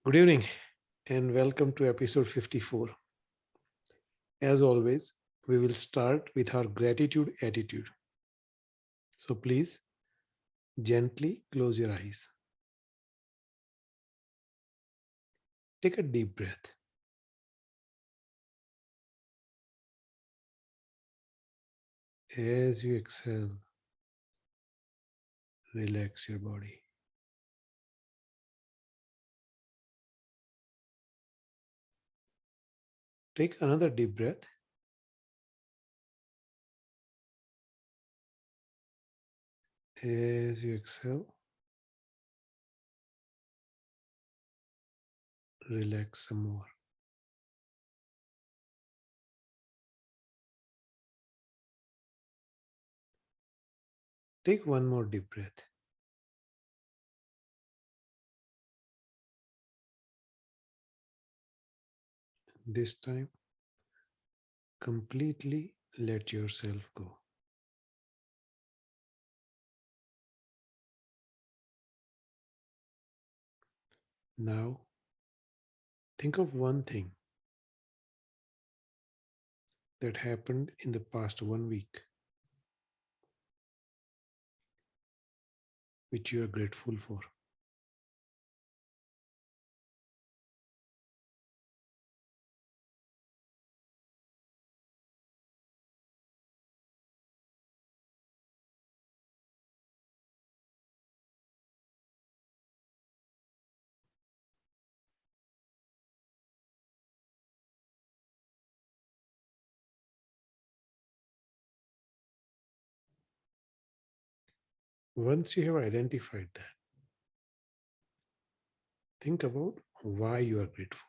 Good evening and welcome to episode 54. As always, we will start with our gratitude attitude. So please gently close your eyes. Take a deep breath. As you exhale, relax your body. Take another deep breath. As you exhale, relax some more. Take one more deep breath. This time, completely let yourself go. Now, think of one thing that happened in the past 1 week which you are grateful for. Once you have identified that, think about why you are grateful.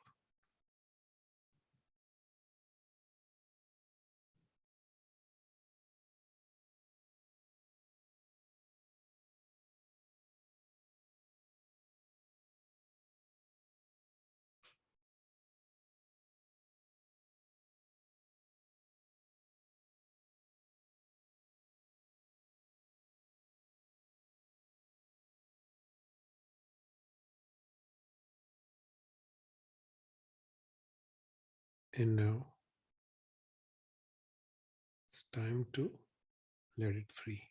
And now it's time to let it free.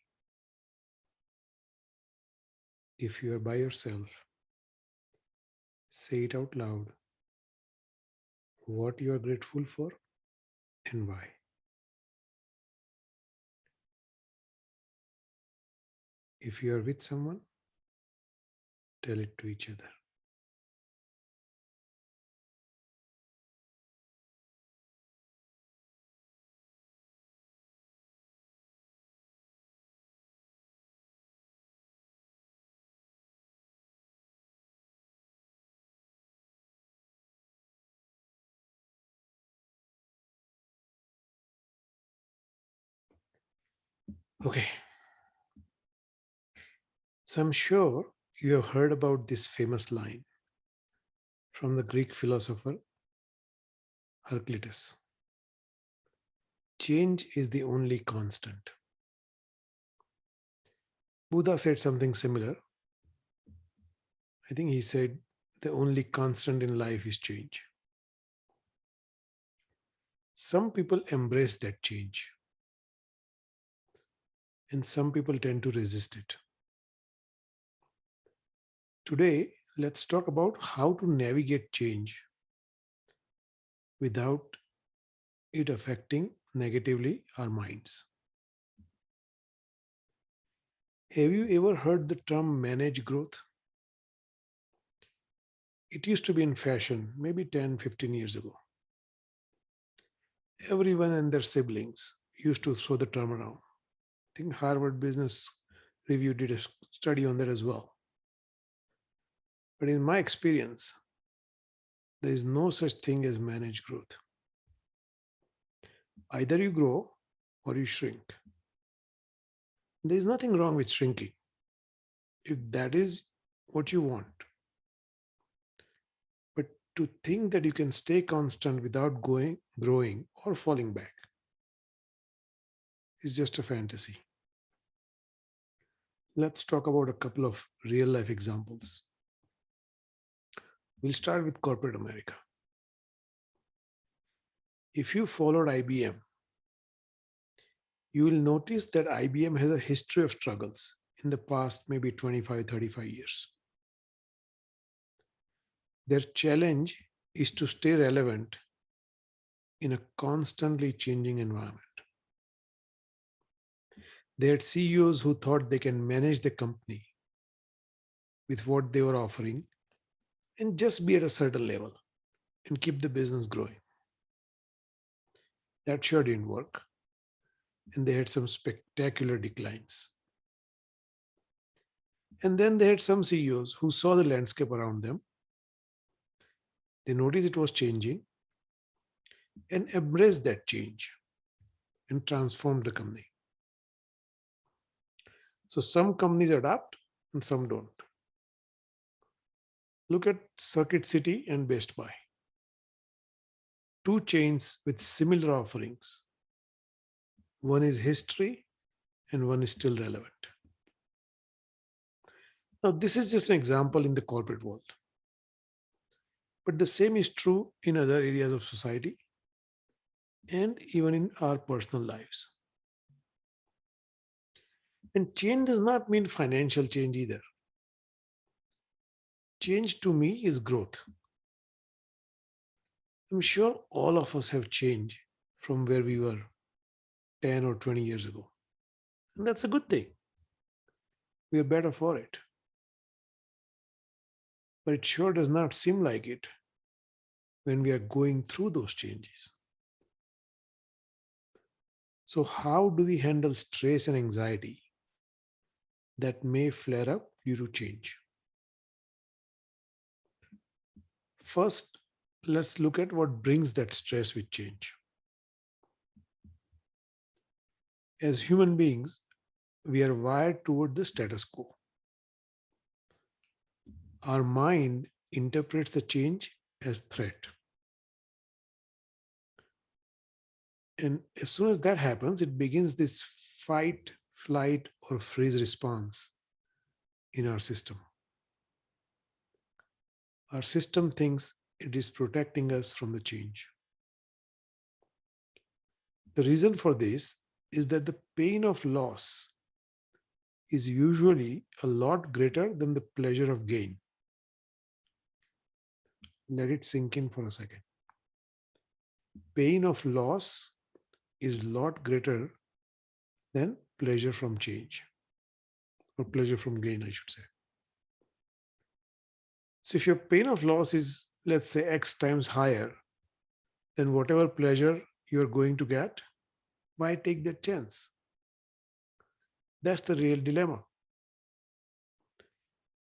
If you are by yourself, say it out loud what you are grateful for and why. If you are with someone, tell it to each other. Okay, so I'm sure you have heard about this famous line from the Greek philosopher Heraclitus. Change is the only constant. Buddha said something similar. I think he said the only constant in life is change. Some people embrace that change, and some people tend to resist it. Today, let's talk about how to navigate change without it affecting negatively our minds. Have you ever heard the term manage growth? It used to be in fashion maybe 10, 15 years ago. Everyone and their siblings used to throw the term around. I think Harvard Business Review did a study on that as well. But in my experience, there is no such thing as managed growth. Either you grow or you shrink. There is nothing wrong with shrinking if that is what you want. But to think that you can stay constant without growing, or falling back is just a fantasy. Let's talk about a couple of real life examples. We'll start with corporate America. If you followed IBM, you will notice that IBM has a history of struggles in the past, maybe 25, 35 years. Their challenge is to stay relevant in a constantly changing environment. They had CEOs who thought they can manage the company with what they were offering and just be at a certain level and keep the business growing. That sure didn't work, and they had some spectacular declines. And then they had some CEOs who saw the landscape around them. They noticed it was changing and embraced that change and transformed the company. So some companies adapt and some don't. Look at Circuit City and Best Buy, two chains with similar offerings. One is history and one is still relevant. Now, this is just an example in the corporate world, but the same is true in other areas of society and even in our personal lives. And change does not mean financial change either. Change to me is growth. I'm sure all of us have changed from where we were 10 or 20 years ago. And that's a good thing. We are better for it. But it sure does not seem like it when we are going through those changes. So, how do we handle stress and anxiety that may flare up due to change? First, let's look at what brings that stress with change. As human beings, we are wired toward the status quo. Our mind interprets the change as threat. And as soon as that happens, it begins this fight, flight, or freeze response in our system. Our system thinks it is protecting us from the change. The reason for this is that the pain of loss is usually a lot greater than the pleasure of gain. Let it sink in for a second. Pain of loss is a lot greater than pleasure from change, or pleasure from gain, I should say. So if your pain of loss is, let's say, X times higher than whatever pleasure you're going to get, why take that chance? That's the real dilemma.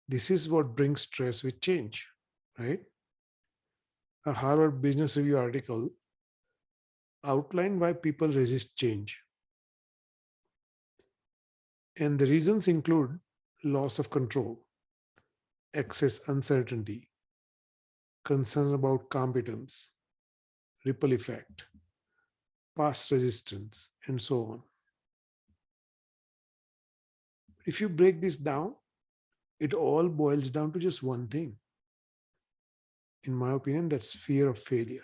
This is what brings stress with change, right? A Harvard Business Review article outlined why people resist change. And the reasons include loss of control, excess uncertainty, concern about competence, ripple effect, past resistance, and so on. If you break this down, it all boils down to just one thing. In my opinion, that's fear of failure.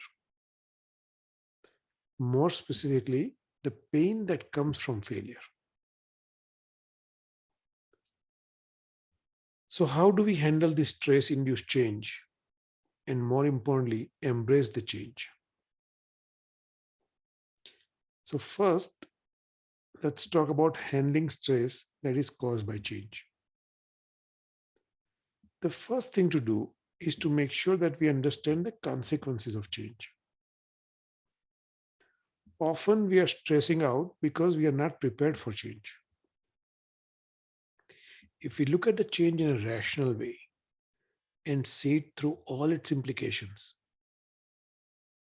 More specifically, the pain that comes from failure. So, how do we handle this stress induced change? And more importantly, embrace the change? So, first, let's talk about handling stress that is caused by change. The first thing to do is to make sure that we understand the consequences of change. Often we are stressing out because we are not prepared for change. If we look at the change in a rational way and see it through all its implications,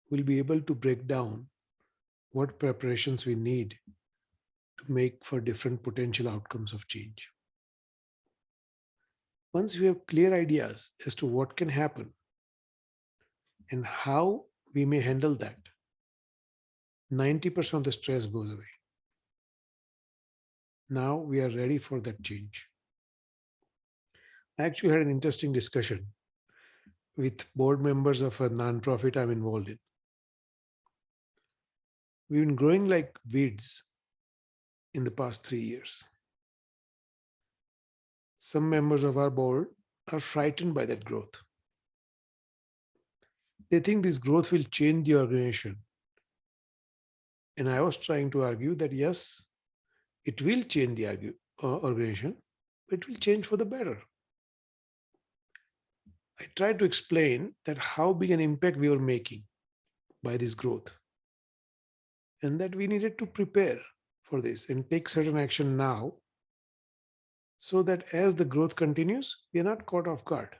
we'll be able to break down what preparations we need to make for different potential outcomes of change. Once we have clear ideas as to what can happen and how we may handle that, 90% of the stress goes away. Now we are ready for that change. I actually had an interesting discussion with board members of a nonprofit I'm involved in. We've been growing like weeds in the past 3 years. Some members of our board are frightened by that growth. They think this growth will change the organization. And I was trying to argue that yes, it will change the organization, but it will change for the better. I tried to explain that how big an impact we were making by this growth and that we needed to prepare for this and take certain action now so that as the growth continues, we are not caught off guard.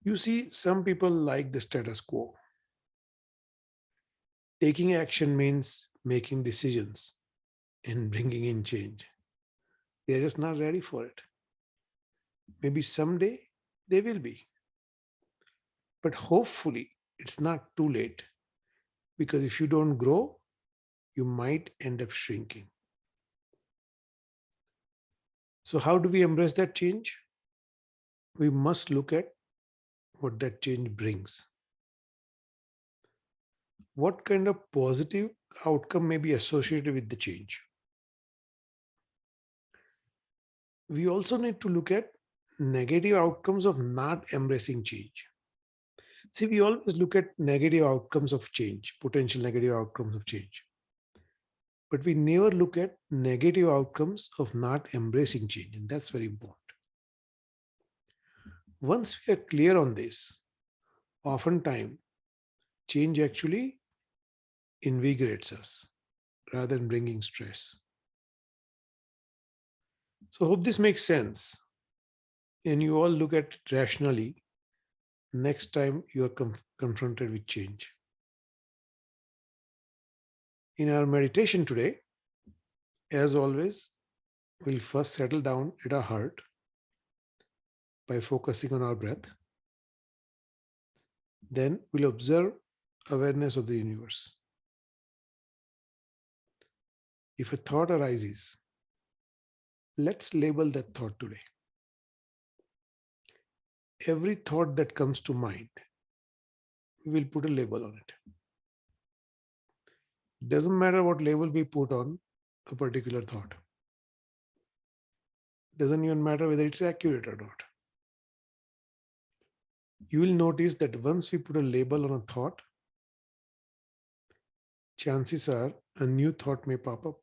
You see, some people like the status quo. Taking action means making decisions and bringing in change. They're just not ready for it. Maybe someday they will be. But hopefully, it's not too late because if you don't grow, you might end up shrinking. So, how do we embrace that change? We must look at what that change brings. What kind of positive outcome may be associated with the change? We also need to look at negative outcomes of not embracing change. See, we always look at negative outcomes of change, potential negative outcomes of change, but we never look at negative outcomes of not embracing change, and that's very important. Once we are clear on this, oftentimes change actually invigorates us rather than bringing stress. So, hope this makes sense, and you all look at it rationally next time you are confronted with change. In our meditation today, as always, we'll first settle down at our heart by focusing on our breath. Then we'll observe awareness of the universe. If a thought arises, let's label that thought today. Every thought that comes to mind, we will put a label on it. Doesn't matter what label we put on a particular thought. Doesn't even matter whether it's accurate or not. You will notice that once we put a label on a thought, chances are a new thought may pop up.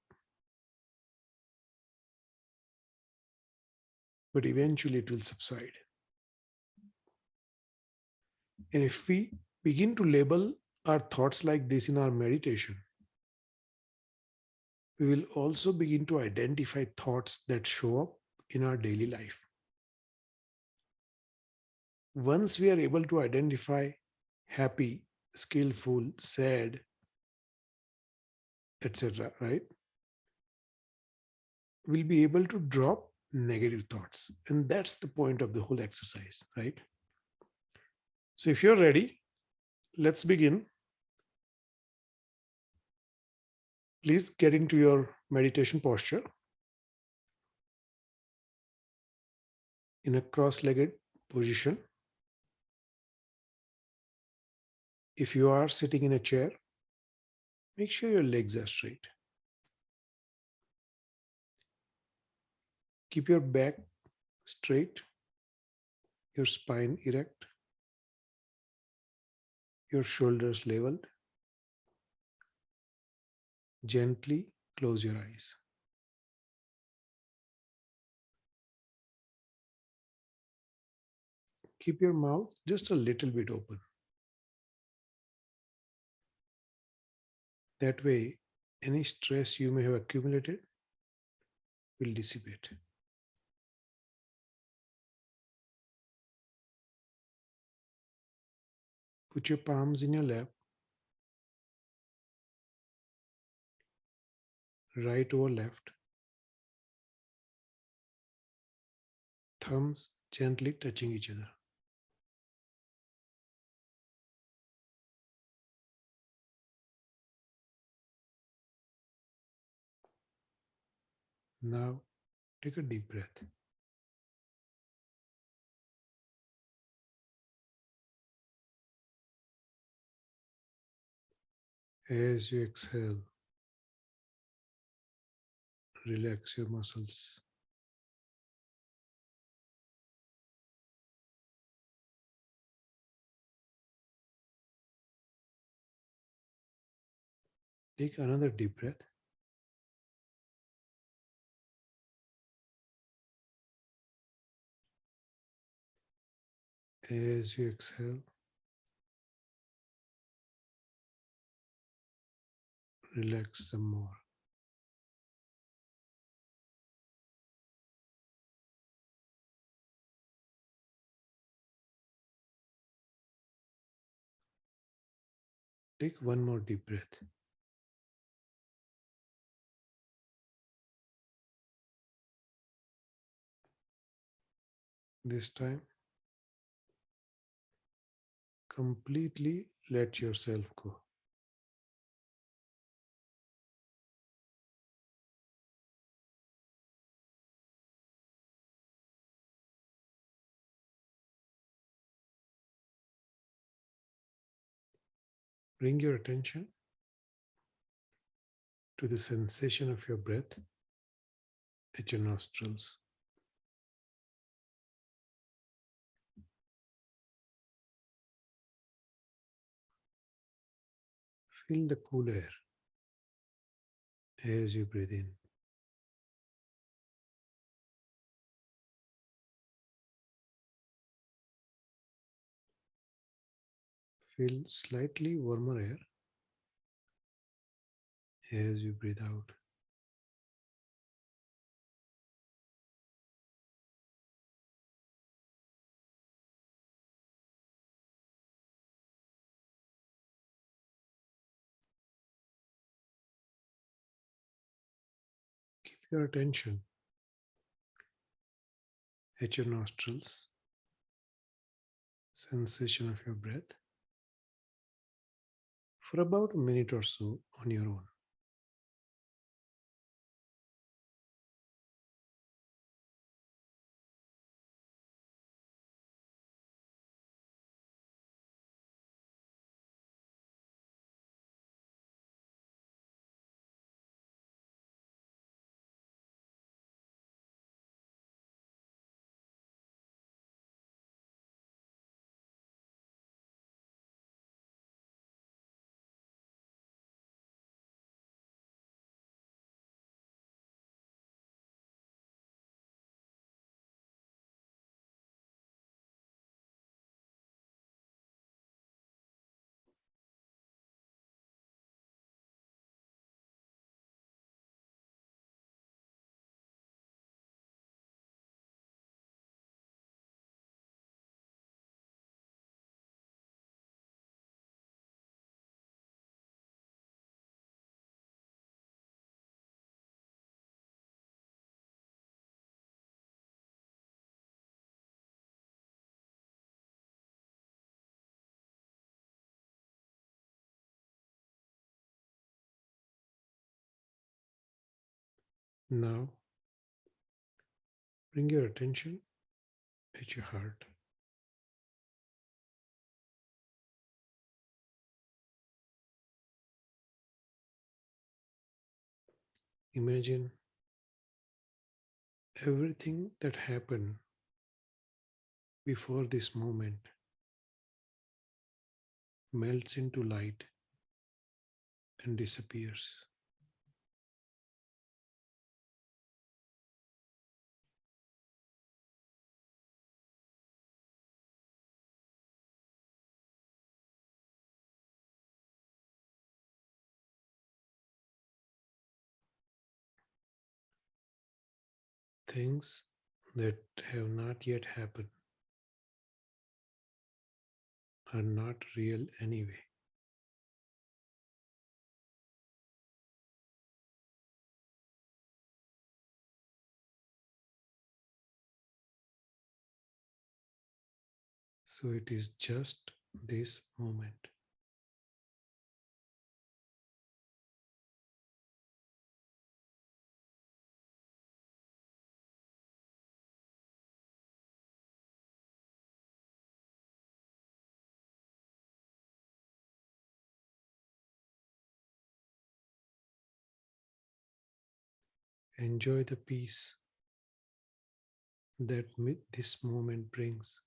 But eventually it will subside. And if we begin to label our thoughts like this in our meditation, we will also begin to identify thoughts that show up in our daily life. Once we are able to identify happy, skillful, sad, etc., right? We'll be able to drop negative thoughts. And that's the point of the whole exercise, right? So if you're ready, let's begin. Please get into your meditation posture in a cross-legged position. If you are sitting in a chair, make sure your legs are straight. Keep your back straight, your spine erect, your shoulders leveled. Gently close your eyes. Keep your mouth just a little bit open. That way, any stress you may have accumulated will dissipate. Put your palms in your lap, right over left, thumbs gently touching each other. Now, take a deep breath. As you exhale, relax your muscles. Take another deep breath. As you exhale, relax some more. Take one more deep breath. This time, completely let yourself go. Bring your attention to the sensation of your breath at your nostrils. Feel the cool air as you breathe in. Feel slightly warmer air as you breathe out. Keep your attention at your nostrils, sensation of your breath for about a minute or so on your own. Now, bring your attention at your heart. Imagine everything that happened before this moment melts into light and disappears. Things that have not yet happened are not real anyway. So it is just this moment. Enjoy the peace that this moment brings.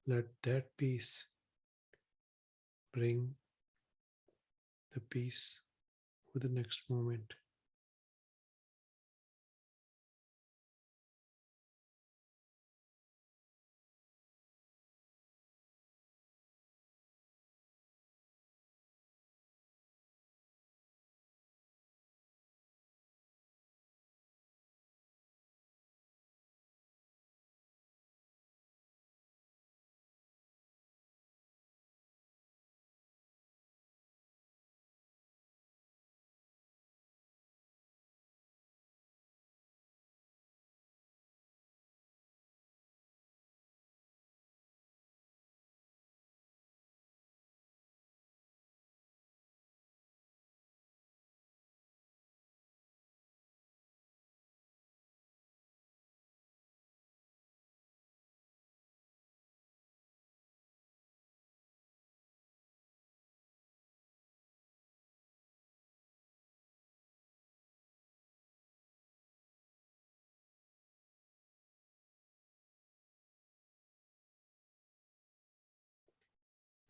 Let that peace bring the peace for the next moment.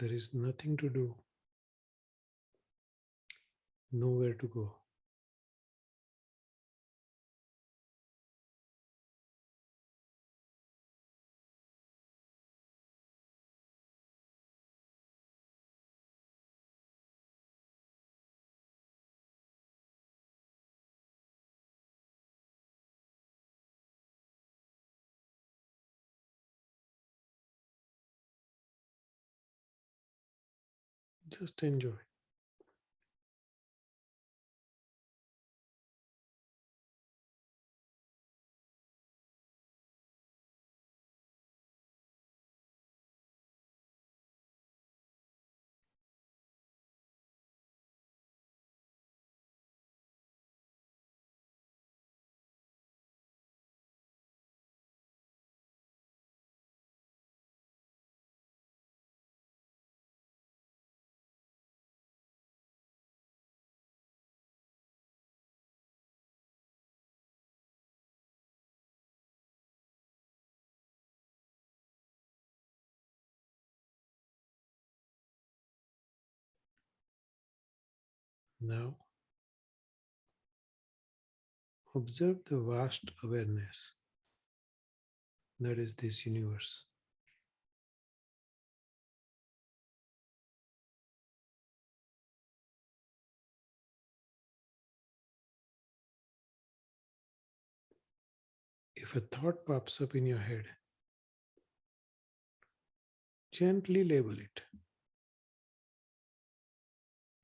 There is nothing to do, nowhere to go. Just enjoy. Now, observe the vast awareness that is this universe. If a thought pops up in your head, gently label it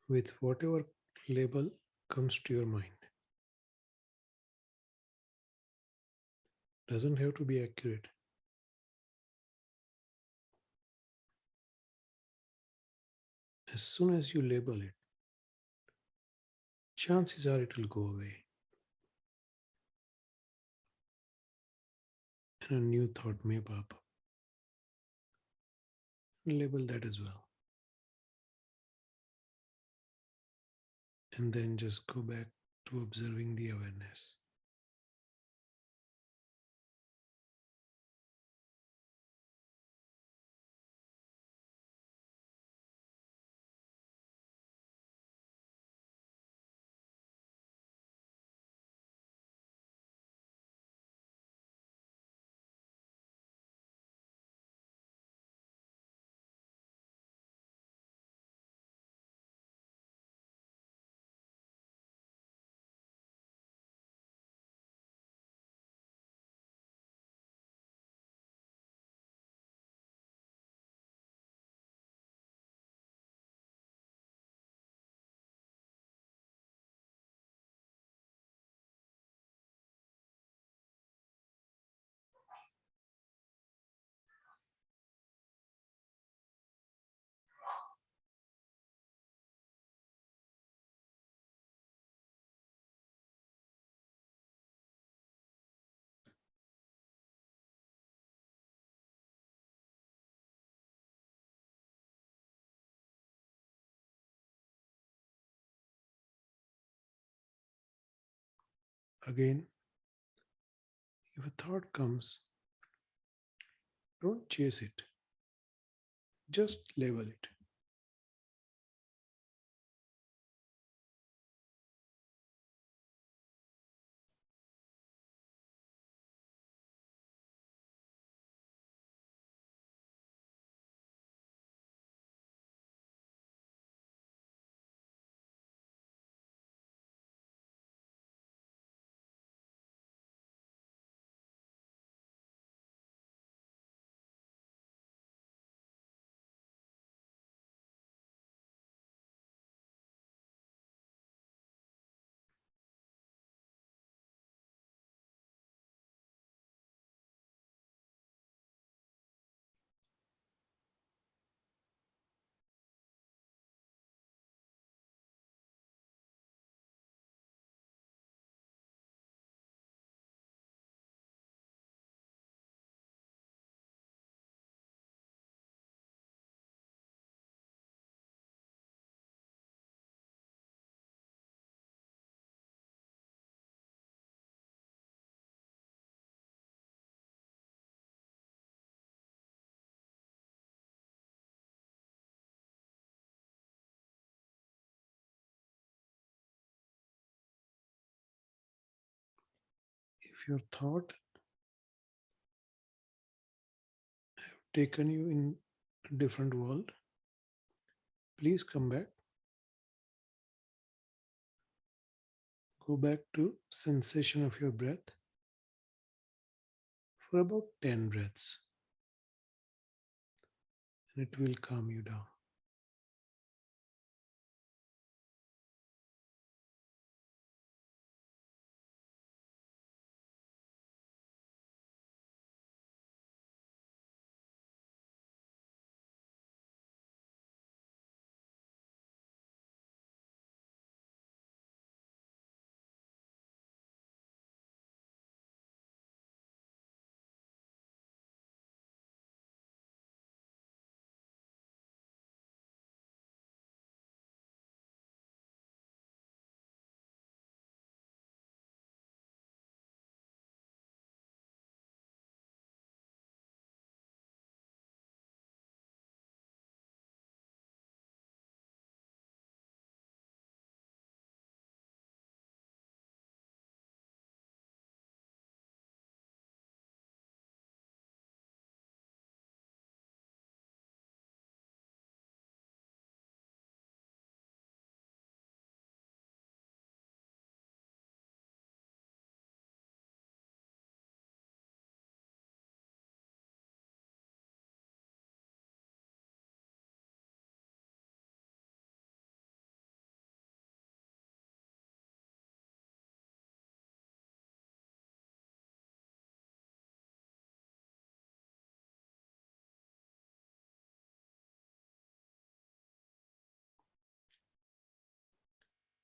with whatever label comes to your mind. Doesn't have to be accurate. As soon as you label it, chances are it will go away and a new thought may pop up. Label that as well. And then just go back to observing the awareness. Again, if a thought comes, don't chase it, just label it. If your thought taken you in a different world, please come back. Go back to sensation of your breath for about 10 breaths, and it will calm you down.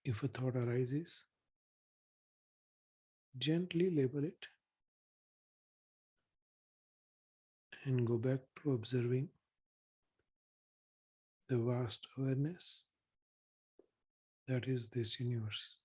If a thought arises, gently label it and go back to observing the vast awareness that is this universe.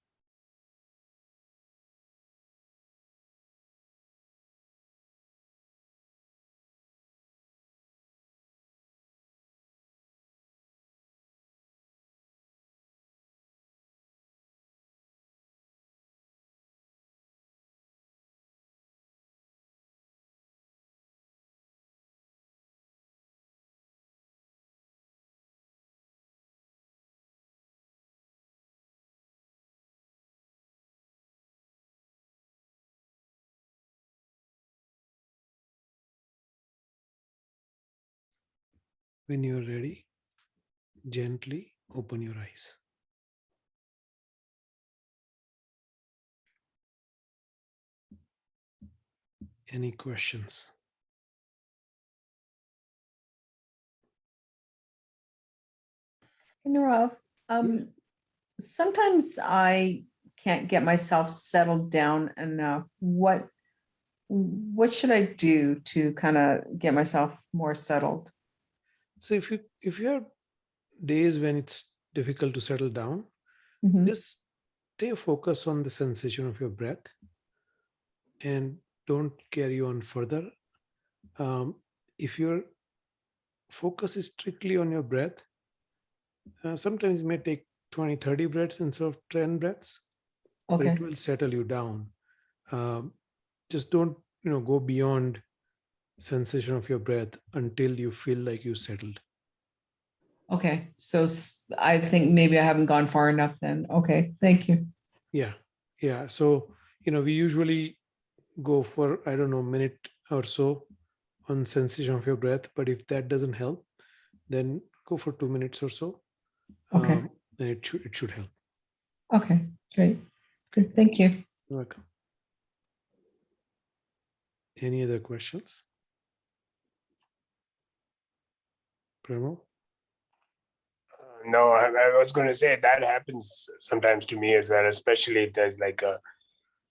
When you're ready, gently open your eyes. Any questions? Nirav, Yeah. sometimes I can't get myself settled down enough. What should I do to kind of get myself more settled? So if you have days when it's difficult to settle down, Mhm. just stay focused on the sensation of your breath and don't carry on further. If your focus is strictly on your breath, sometimes it may take 20, 30 breaths instead of 10 breaths, but Okay, it will settle you down. Um, just don't, go beyond sensation of your breath until you feel like you settled. okay. So I think maybe I haven't gone far enough then. Okay, thank you. Yeah. Yeah. So, we usually go for, I don't know, minute or so on sensation of your breath. But if that doesn't help, then go for 2 minutes or so. Okay, Then it should help. okay, great. Good, thank you. You're welcome. Any other questions? Premo? No, I was going to say that happens sometimes to me as well, especially if there's like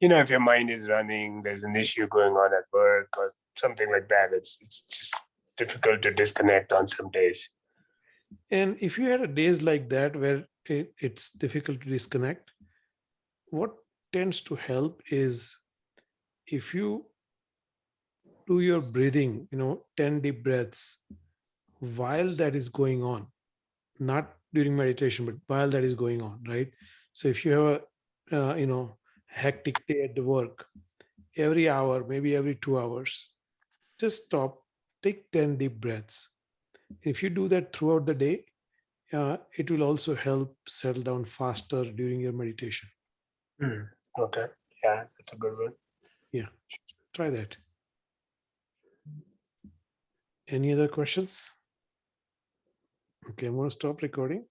if your mind is running, there's an issue going on at work or something like that. It's just difficult to disconnect on some days. And if you had a days like that where it's difficult to disconnect, what tends to help is if you do your breathing, 10 deep breaths while that is going on, not during meditation, but while that is going on, right? So if you have hectic day at the work, every hour, maybe every 2 hours, just stop, take 10 deep breaths. If you do that throughout the day, it will also help settle down faster during your meditation. Okay. Yeah, that's a good one. Yeah, try that. Any other questions? Okay, I'm going to stop recording.